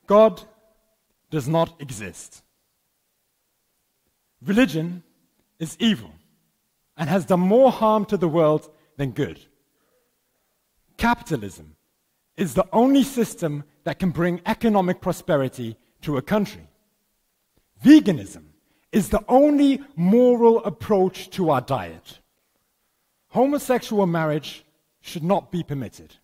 God does not exist. Religion is evil and has done more harm to the world than good. Capitalism is the only system that can bring economic prosperity to a country. Veganism is the only moral approach to our diet. Homosexual marriage should not be permitted,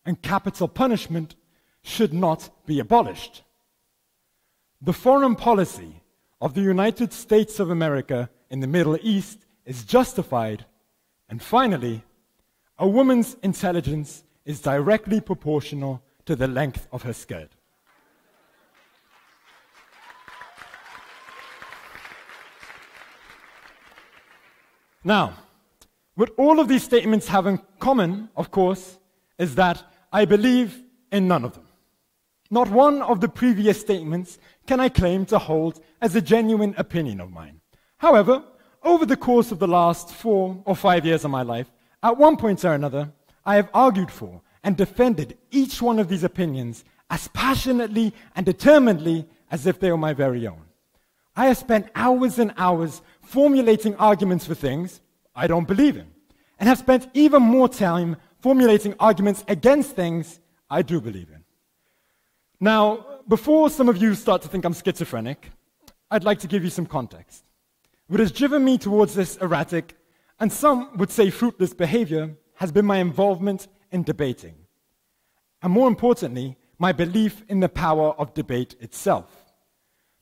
and capital punishment should not be abolished. The foreign policy of the United States of America in the Middle East is justified, and finally, a woman's intelligence is directly proportional to the length of her skirt. Now, what all of these statements have in common, of course, is that I believe in none of them. Not one of the previous statements can I claim to hold as a genuine opinion of mine. However, over the course of the last 4 or 5 years of my life, at one point or another, I have argued for and defended each one of these opinions as passionately and determinedly as if they were my very own. I have spent hours and hours formulating arguments for things I don't believe in, and have spent even more time formulating arguments against things I do believe in. Now, before some of you start to think I'm schizophrenic, I'd like to give you some context. What has driven me towards this erratic, and some would say fruitless behavior, has been my involvement in debating. And more importantly, my belief in the power of debate itself.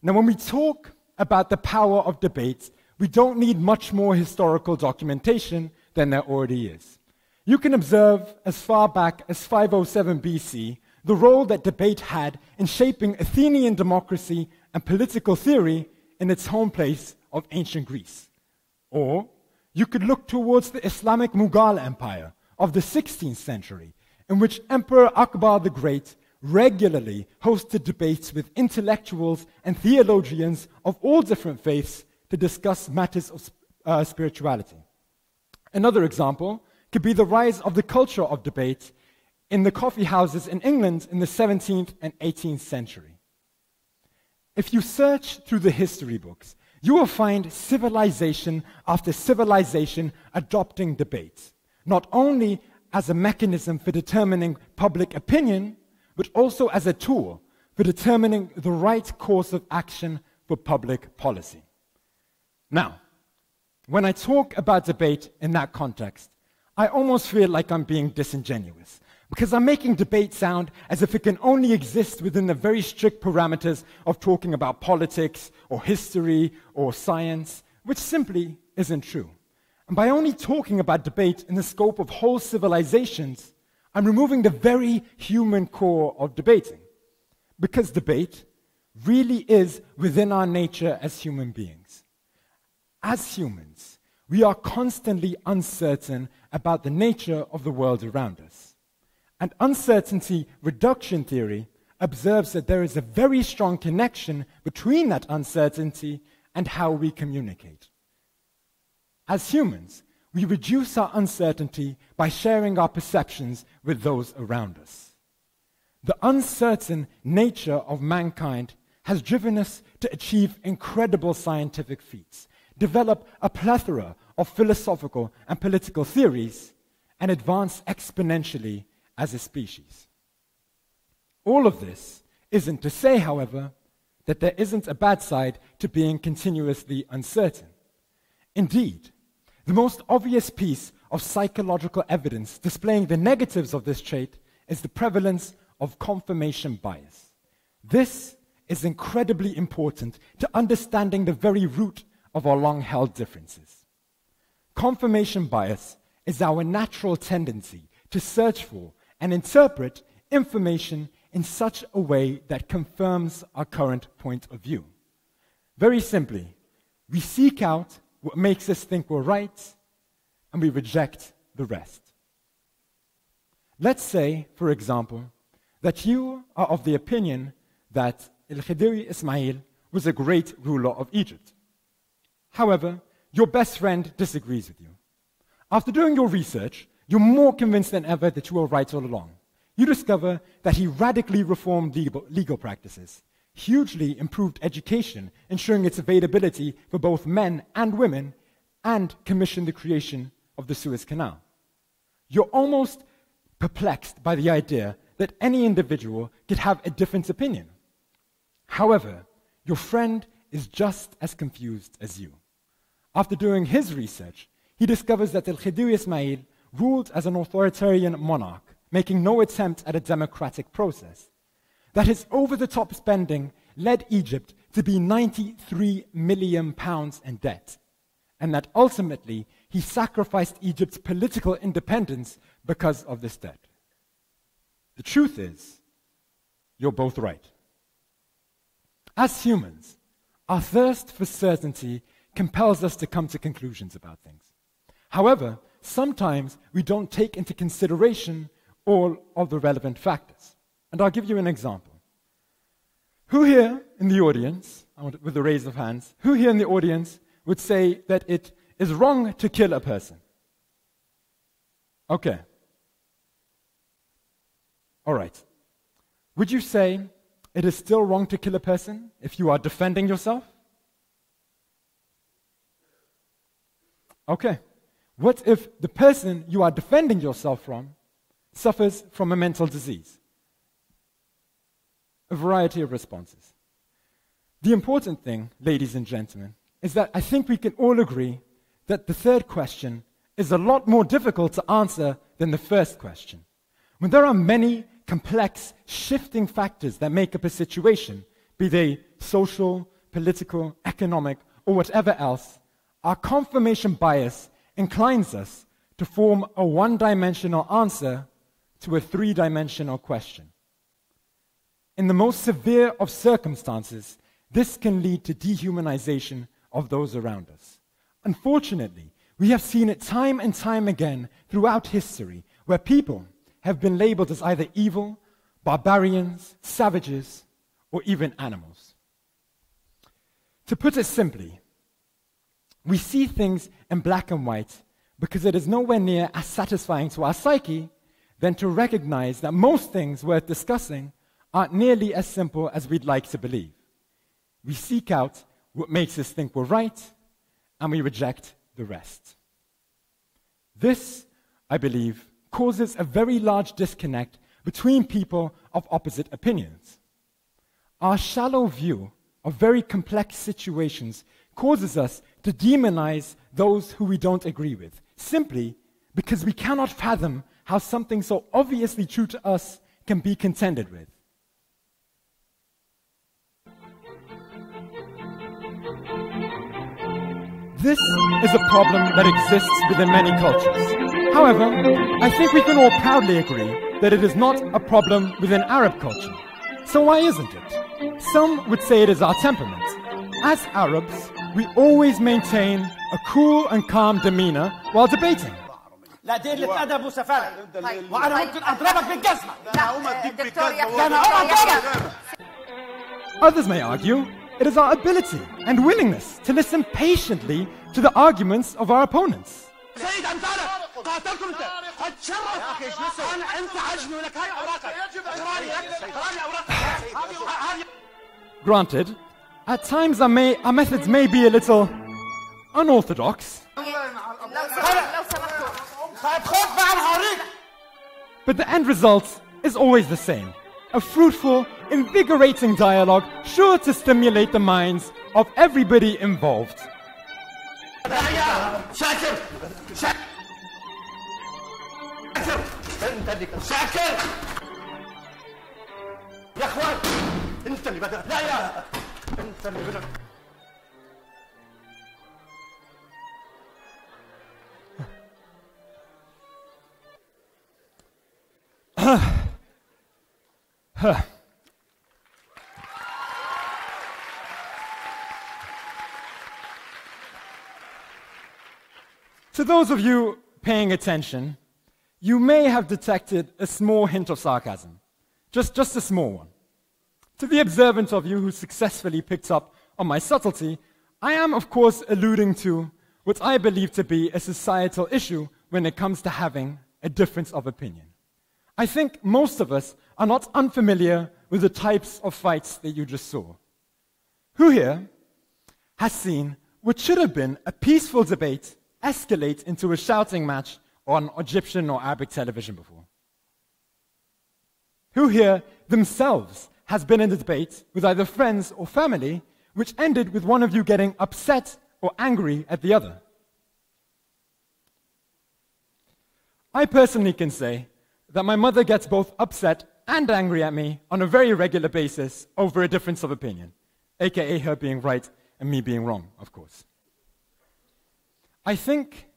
Now, when we talk about the power of debate, we don't need much more historical documentation than there already is. You can observe as far back as 507 BC the role that debate had in shaping Athenian democracy and political theory in its home place of ancient Greece. Or you could look towards the Islamic Mughal Empire of the 16th century, in which Emperor Akbar the Great regularly hosted debates with intellectuals and theologians of all different faiths to discuss matters of spirituality. Another example could be the rise of the culture of debate in the coffee houses in England in the 17th and 18th century. If you search through the history books, you will find civilization after civilization adopting debate, not only as a mechanism for determining public opinion, but also as a tool for determining the right course of action for public policy. Now, when I talk about debate in that context, I almost feel like I'm being disingenuous, because I'm making debate sound as if it can only exist within the very strict parameters of talking about politics or history or science, which simply isn't true. And by only talking about debate in the scope of whole civilizations, I'm removing the very human core of debating, because debate really is within our nature as human beings. As humans, we are constantly uncertain about the nature of the world around us. And uncertainty reduction theory observes that there is a very strong connection between that uncertainty and how we communicate. As humans, we reduce our uncertainty by sharing our perceptions with those around us. The uncertain nature of mankind has driven us to achieve incredible scientific feats, develop a plethora of philosophical and political theories, and advance exponentially as a species. All of this isn't to say, however, that there isn't a bad side to being continuously uncertain. Indeed, the most obvious piece of psychological evidence displaying the negatives of this trait is the prevalence of confirmation bias. This is incredibly important to understanding the very root of our long-held differences. Confirmation bias is our natural tendency to search for and interpret information in such a way that confirms our current point of view. Very simply, we seek out what makes us think we're right, and we reject the rest. Let's say, for example, that you are of the opinion that Al-Khidri Ismail was a great ruler of Egypt. However, your best friend disagrees with you. After doing your research, you're more convinced than ever that you were right all along. you discover that he radically reformed legal practices, hugely improved education, ensuring its availability for both men and women, and commissioned the creation of the Suez Canal. You're almost perplexed by the idea that any individual could have a different opinion. However, your friend is just as confused as you. After doing his research, he discovers that Al-Kady Ismail ruled as an authoritarian monarch, making no attempt at a democratic process. That his over-the-top spending led Egypt to be £93 million in debt, and that ultimately he sacrificed Egypt's political independence because of this debt. The truth is, you're both right. As humans, our thirst for certainty compels us to come to conclusions about things. However, sometimes we don't take into consideration all of the relevant factors. And I'll give you an example. Who here in the audience, with a raise of hands, who here in the audience would say that it is wrong to kill a person? Okay. All right. Would you say it is still wrong to kill a person if you are defending yourself? Okay. What if the person you are defending yourself from suffers from a mental disease? A variety of responses. The important thing, ladies and gentlemen, is that I think we can all agree that the third question is a lot more difficult to answer than the first question. When there are many complex, shifting factors that make up a situation, be they social, political, economic, or whatever else, our confirmation bias inclines us to form a one-dimensional answer to a three-dimensional question. In the most severe of circumstances, this can lead to dehumanization of those around us. Unfortunately, we have seen it time and time again throughout history, where people have been labeled as either evil, barbarians, savages, or even animals. To put it simply, we see things in black and white because it is nowhere near as satisfying to our psyche than to recognize that most things worth discussing aren't nearly as simple as we'd like to believe. We seek out what makes us think we're right, and we reject the rest. This, I believe, causes a very large disconnect between people of opposite opinions. Our shallow view of very complex situations causes us to demonize those who we don't agree with, simply because we cannot fathom how something so obviously true to us can be contended with. This is a problem that exists within many cultures. However, I think we can all proudly agree that it is not a problem within Arab culture. So why isn't it? Some would say it is our temperament. As Arabs, we always maintain a cool and calm demeanor while debating. لا دي اللي اتأدب وسفالة وأنا ممكن أضربك بالجزمة أنا أضربك. Others may argue it is our ability and willingness to listen patiently to the arguments of our opponents. سيد أمثالك قاتلكم أنت أتشرف أنا أنت عجني لك هاي أوراقك قراني أوراقك. Granted, at times our methods may be a little unorthodox. But the end result is always the same. A fruitful, invigorating dialogue sure to stimulate the minds of everybody involved. To those of you paying attention, you may have detected a small hint of sarcasm, just a small one. To the observant of you who successfully picked up on my subtlety, I am, of course, alluding to what I believe to be a societal issue when it comes to having a difference of opinion. I think most of us are not unfamiliar with the types of fights that you just saw. Who here has seen what should have been a peaceful debate escalate into a shouting match on Egyptian or Arabic television before? Who here themselves has been in a debate with either friends or family which ended with one of you getting upset or angry at the other? I personally can say that my mother gets both upset and angry at me on a very regular basis over a difference of opinion, aka her being right and me being wrong, of course. I think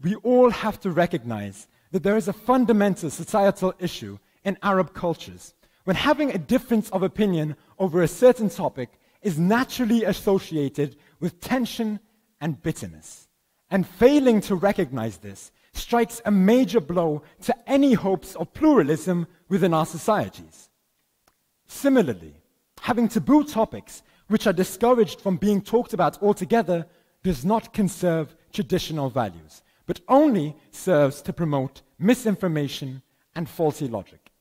we all have to recognize that there is a fundamental societal issue in Arab cultures when having a difference of opinion over a certain topic is naturally associated with tension and bitterness. And failing to recognize this strikes a major blow to any hopes of pluralism within our societies. Similarly, having taboo topics which are discouraged from being talked about altogether does not conserve traditional values, but only serves to promote misinformation and faulty logic.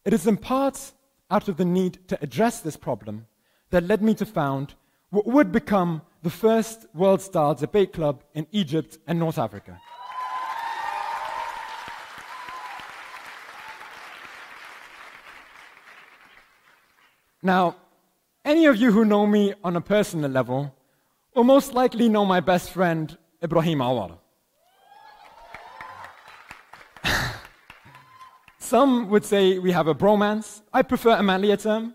It is in part out of the need to address this problem that led me to found what would become the first World Star debate club in Egypt and North Africa. Now, any of you who know me on a personal level will most likely know my best friend, Ibrahim Awad. Some would say we have a bromance. I prefer a manlier term,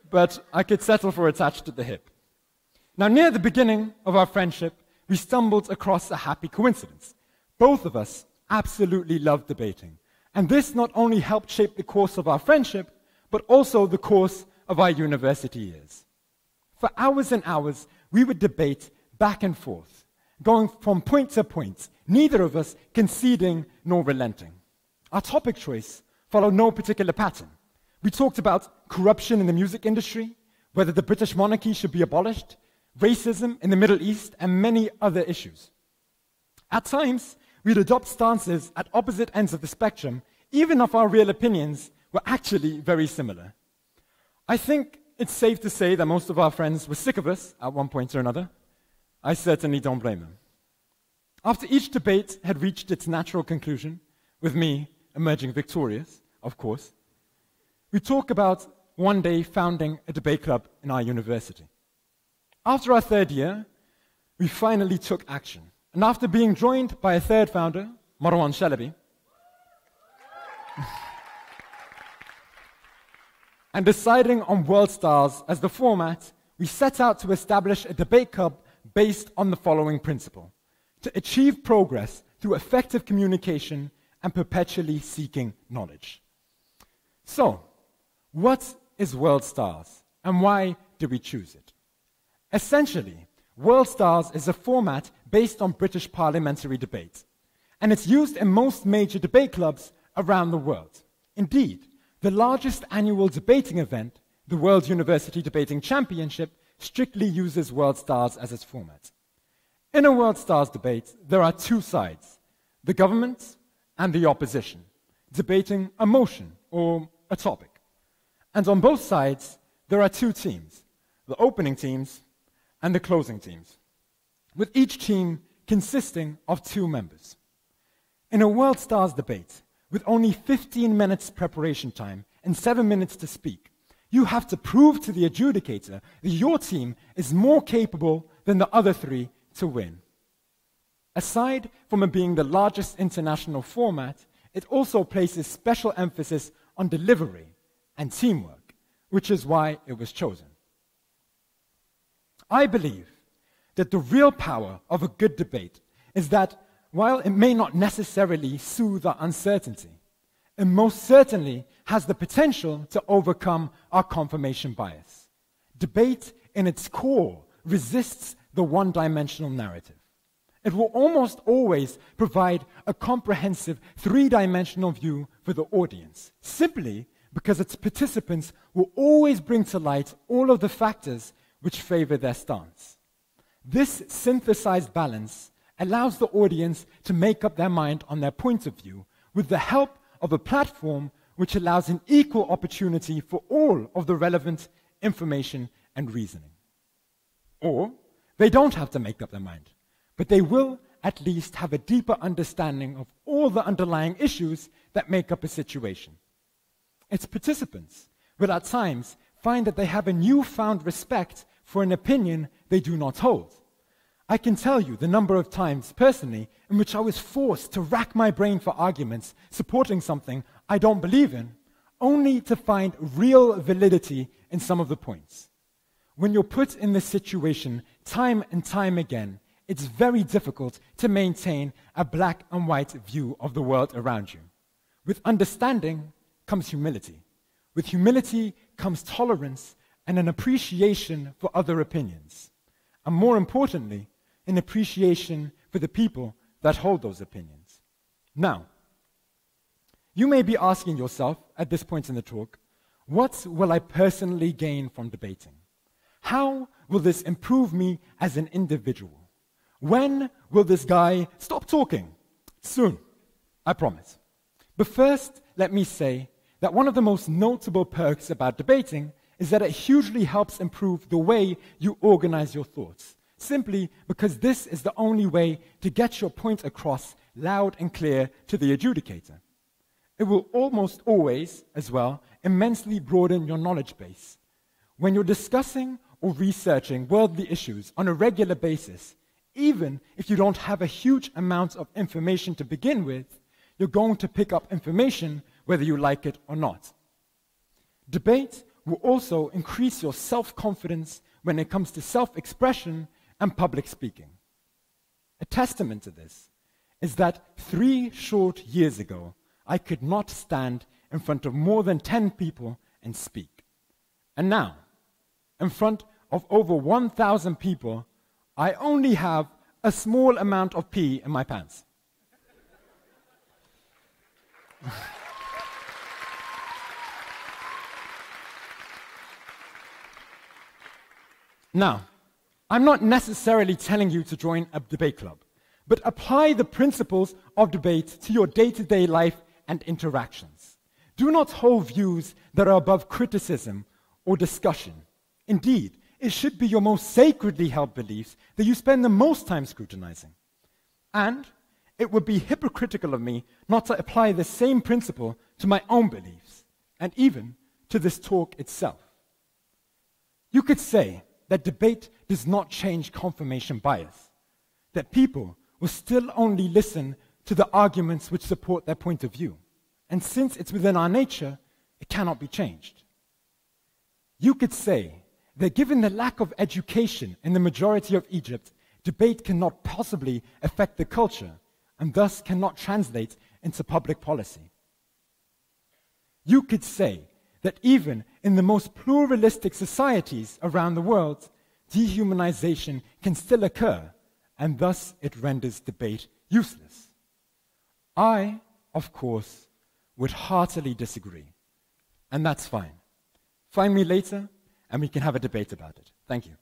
but I could settle for attached at the hip. Now, near the beginning of our friendship, we stumbled across a happy coincidence. Both of us absolutely loved debating. And this not only helped shape the course of our friendship, but also the course of our university years. For hours and hours, we would debate back and forth, going from point to point, neither of us conceding nor relenting. Our topic choice followed no particular pattern. We talked about corruption in the music industry, whether the British monarchy should be abolished, racism in the Middle East, and many other issues. At times, we'd adopt stances at opposite ends of the spectrum, even if our real opinions were actually very similar. I think it's safe to say that most of our friends were sick of us at one point or another. I certainly don't blame them. After each debate had reached its natural conclusion, with me emerging victorious, of course, we talk about one day founding a debate club in our university. After our third year, we finally took action. And after being joined by a third founder, Marwan Shalabi, and deciding on World Stars as the format, we set out to establish a debate club based on the following principle: to achieve progress through effective communication and perpetually seeking knowledge. So, what is World Stars, and why did we choose it? Essentially, World Stars is a format based on British parliamentary debate, and it's used in most major debate clubs around the world. Indeed, the largest annual debating event, the World University Debating Championship, strictly uses World Stars as its format. In a World Stars debate, there are two sides, the government and the opposition, debating a motion or a topic. And on both sides, there are two teams, the opening teams and the closing teams, with each team consisting of 2 members. In a World Stars debate, with only 15 minutes preparation time and 7 minutes to speak, you have to prove to the adjudicator that your team is more capable than the other 3 to win. Aside from it being the largest international format, it also places special emphasis on delivery and teamwork, which is why it was chosen. I believe that the real power of a good debate is that while it may not necessarily soothe our uncertainty, it most certainly has the potential to overcome our confirmation bias. Debate in its core resists the one-dimensional narrative. It will almost always provide a comprehensive 3-dimensional view for the audience, simply because its participants will always bring to light all of the factors which favor their stance. This synthesized balance allows the audience to make up their mind on their point of view with the help of a platform which allows an equal opportunity for all of the relevant information and reasoning. Or they don't have to make up their mind, but they will at least have a deeper understanding of all the underlying issues that make up a situation. Its participants will at times find that they have a newfound respect for an opinion they do not hold. I can tell you the number of times personally in which I was forced to rack my brain for arguments supporting something I don't believe in, only to find real validity in some of the points. When you're put in this situation time and time again, it's very difficult to maintain a black and white view of the world around you. With understanding comes humility. With humility comes tolerance and an appreciation for other opinions. And more importantly, an appreciation for the people that hold those opinions. Now, you may be asking yourself at this point in the talk, what will I personally gain from debating? How will this improve me as an individual? When will this guy stop talking? Soon, I promise. But first, let me say that one of the most notable perks about debating is that it hugely helps improve the way you organize your thoughts, simply because this is the only way to get your point across loud and clear to the adjudicator. It will almost always, as well, immensely broaden your knowledge base. When you're discussing or researching worldly issues on a regular basis, even if you don't have a huge amount of information to begin with, you're going to pick up information whether you like it or not. Debate will also increase your self-confidence when it comes to self-expression and public speaking. A testament to this is that 3 short years ago, I could not stand in front of more than 10 people and speak. And now, in front of over 1,000 people, I only have a small amount of pee in my pants. Now, I'm not necessarily telling you to join a debate club, but apply the principles of debate to your day-to-day life and interactions. Do not hold views that are above criticism or discussion. Indeed, it should be your most sacredly held beliefs that you spend the most time scrutinizing. And it would be hypocritical of me not to apply the same principle to my own beliefs, and even to this talk itself. You could say that debate does not change confirmation bias, that people will still only listen to the arguments which support their point of view. And since it's within our nature, it cannot be changed. You could say that given the lack of education in the majority of Egypt, debate cannot possibly affect the culture and thus cannot translate into public policy. You could say that even in the most pluralistic societies around the world, dehumanization can still occur, and thus it renders debate useless. I, of course, would heartily disagree, and that's fine. Find me later, and we can have a debate about it. Thank you.